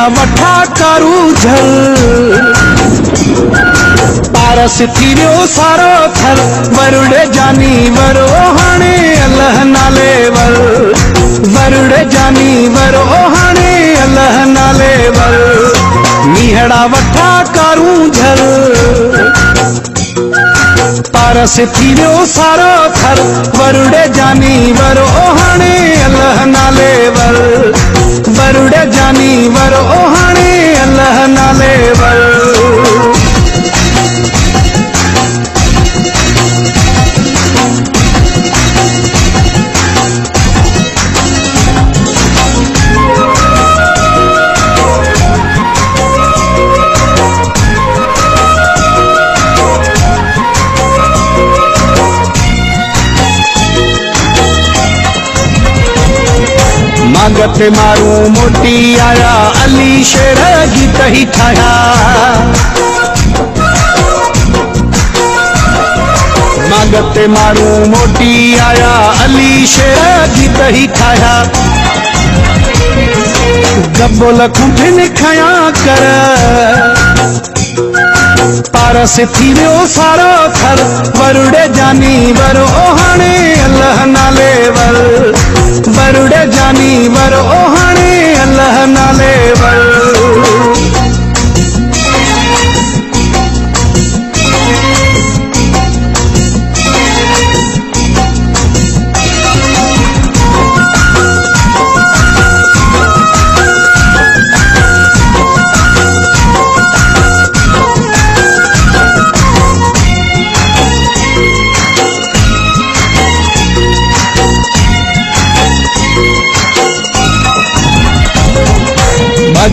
मीहड़ा वठा कारू झल पारस थी वियो सारो थल वरुड़े जानी वरो हाणे अल्लाह नाले वल वरुड़े जानी वरो हाणे अल्लाह नाले वल मीहड़ा वठा कारू झल पारस थी वियो सारो थल वरुड़े जानी वरो हाणे अल्लाह नाले वल वरुड़े जानी वरो हाणे अल्लाह नाले वल मागते मारू मोटी आया अली शेर गीत ही ठाया मागते मारू मोटी आया अली शेर गीत ही ठाया गब्बोल खुंभिन खया कर पारस थी वियो सारो थल वरुड़े जानी वरो हाणे अल्लाह नाले वल वरुड़े जानी वरो हाणे अल्लाह नाले वल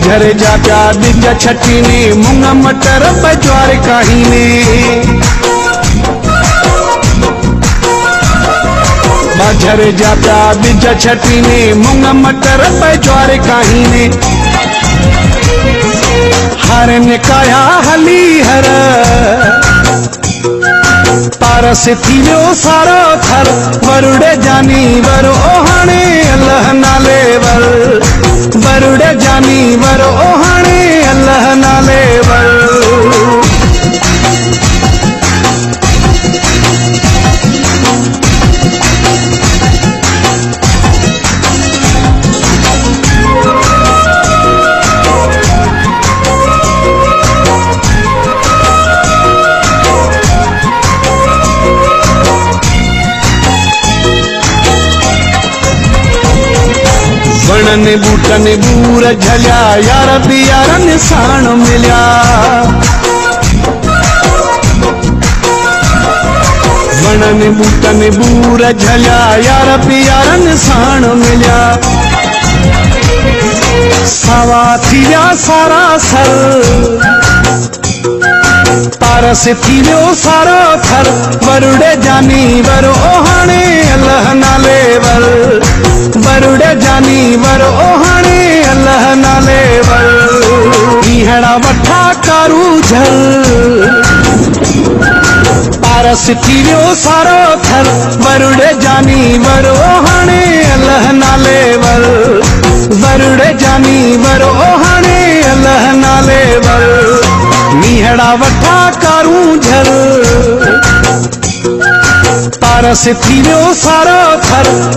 झर जा प्या बिज छठी ने मुंग मटर बजवार काही ने झर जा प्या बिज छठी ने मुंग मटर बजवार काही ने हर ने काया हली हर पारस थी वियो सारो थल वरुड़े जानी वरो हाणे अल्लाह नाले वल वरुड़े जानी वरो हाणे अल्लाह नाले वल वणन बूटन बूर झलिया यार भी यारन साण मिलिया वणन बूटन बूर झलिया यार भी यारन साण मिलिया सावा थी विया सारा सर पारस थी वियो सारो थल वरुड़े जानी वरो हाणे अल्लाह नाले वल वरुड़े जानी वरो हाणे अल्लाह नाले वल मीहड़ा वठा कारू झल पारस थी वियो सारो थल वरुड़े जानी वरो हाणे अल्लाह नाले वल वरुड़े जानी वरो हाणे अल्लाह नाले वल मीहड़ा वठा कारू झल पारस थी वियो सारो थल